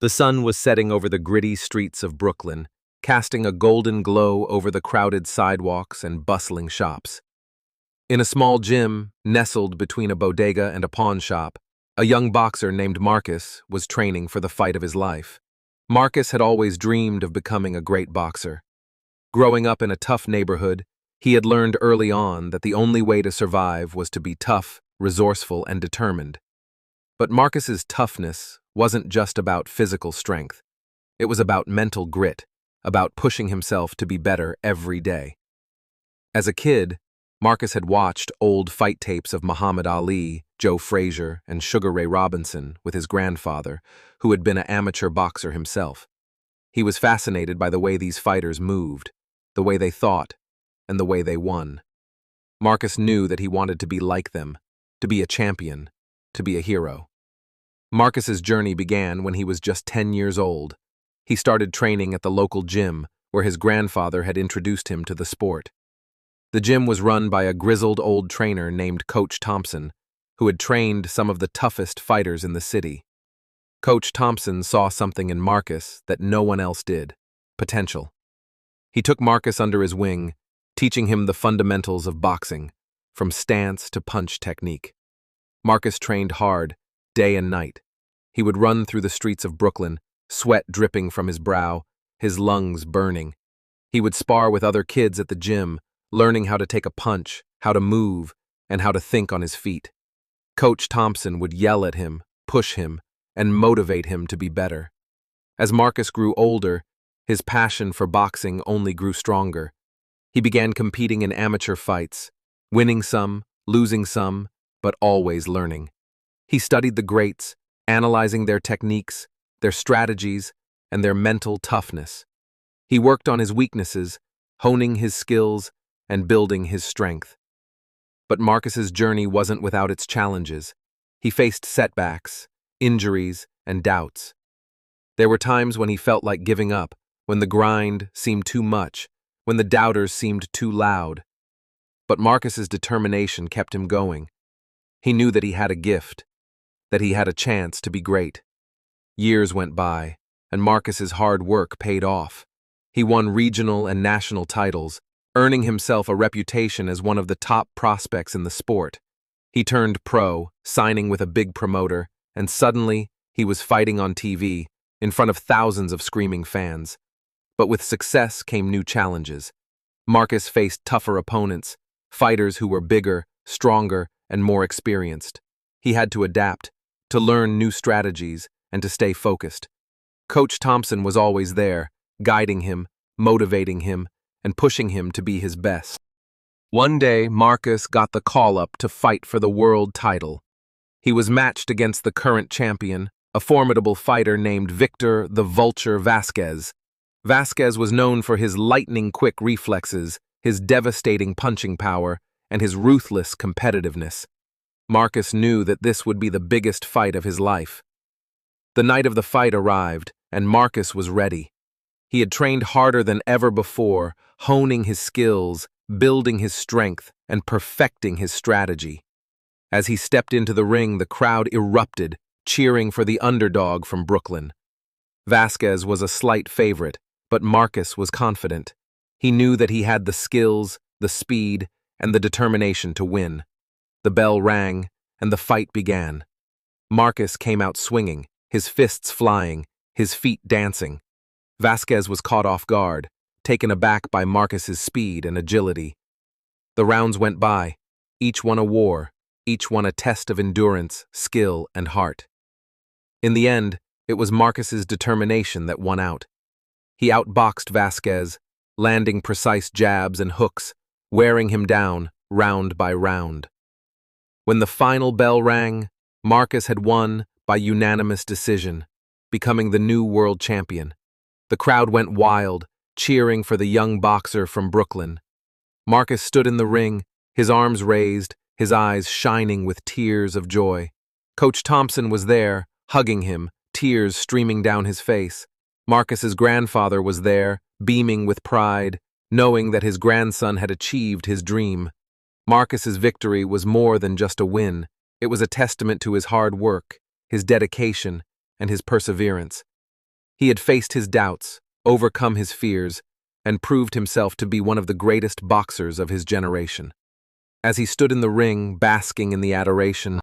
The sun was setting over the gritty streets of Brooklyn, casting a golden glow over the crowded sidewalks and bustling shops. In a small gym, nestled between a bodega and a pawn shop, a young boxer named Marcus was training for the fight of his life. Marcus had always dreamed of becoming a great boxer. Growing up in a tough neighborhood, he had learned early on that the only way to survive was to be tough, resourceful, and determined. But Marcus's toughness wasn't just about physical strength. It was about mental grit, about pushing himself to be better every day. As a kid, Marcus had watched old fight tapes of Muhammad Ali, Joe Frazier, and Sugar Ray Robinson with his grandfather, who had been an amateur boxer himself. He was fascinated by the way these fighters moved, the way they thought, and the way they won. Marcus knew that he wanted to be like them, to be a champion, to be a hero. Marcus's journey began when he was just 10 years old. He started training at the local gym where his grandfather had introduced him to the sport. The gym was run by a grizzled old trainer named Coach Thompson, who had trained some of the toughest fighters in the city. Coach Thompson saw something in Marcus that no one else did: potential. He took Marcus under his wing, teaching him the fundamentals of boxing, from stance to punch technique. Marcus trained hard, day and night. He would run through the streets of Brooklyn, sweat dripping from his brow, his lungs burning. He would spar with other kids at the gym, learning how to take a punch, how to move, and how to think on his feet. Coach Thompson would yell at him, push him, and motivate him to be better. As Marcus grew older, his passion for boxing only grew stronger. He began competing in amateur fights, winning some, losing some, but always learning. He studied the greats, analyzing their techniques, their strategies, and their mental toughness. He worked on his weaknesses, honing his skills and building his strength. But Marcus's journey wasn't without its challenges. He faced setbacks, injuries, and doubts. There were times when he felt like giving up, when the grind seemed too much, when the doubters seemed too loud. But Marcus's determination kept him going. He knew that he had a gift, that he had a chance to be great. Years went by, and Marcus's hard work paid off. He won regional and national titles, earning himself a reputation as one of the top prospects in the sport. He turned pro, signing with a big promoter, and suddenly he was fighting on TV, in front of thousands of screaming fans. But with success came new challenges. Marcus faced tougher opponents, fighters who were bigger, stronger, and more experienced. He had to adapt, to learn new strategies, and to stay focused. Coach Thompson was always there, guiding him, motivating him, and pushing him to be his best. One day, Marcus got the call-up to fight for the world title. He was matched against the current champion, a formidable fighter named Victor the Vulture Vasquez. Vasquez was known for his lightning-quick reflexes, his devastating punching power, and his ruthless competitiveness. Marcus knew that this would be the biggest fight of his life. The night of the fight arrived, and Marcus was ready. He had trained harder than ever before, honing his skills, building his strength, and perfecting his strategy. As he stepped into the ring, the crowd erupted, cheering for the underdog from Brooklyn. Vasquez was a slight favorite, but Marcus was confident. He knew that he had the skills, the speed, and the determination to win. The bell rang, and the fight began. Marcus came out swinging, his fists flying, his feet dancing. Vasquez was caught off guard, taken aback by Marcus's speed and agility. The rounds went by, each one a war, each one a test of endurance, skill, and heart. In the end, it was Marcus's determination that won out. He outboxed Vasquez, landing precise jabs and hooks, wearing him down, round by round. When the final bell rang, Marcus had won by unanimous decision, becoming the new world champion. The crowd went wild, cheering for the young boxer from Brooklyn. Marcus stood in the ring, his arms raised, his eyes shining with tears of joy. Coach Thompson was there, hugging him, tears streaming down his face. Marcus's grandfather was there, beaming with pride, knowing that his grandson had achieved his dream. Marcus's victory was more than just a win. It was a testament to his hard work, his dedication, and his perseverance. He had faced his doubts, overcome his fears, and proved himself to be one of the greatest boxers of his generation. As he stood in the ring, basking in the adoration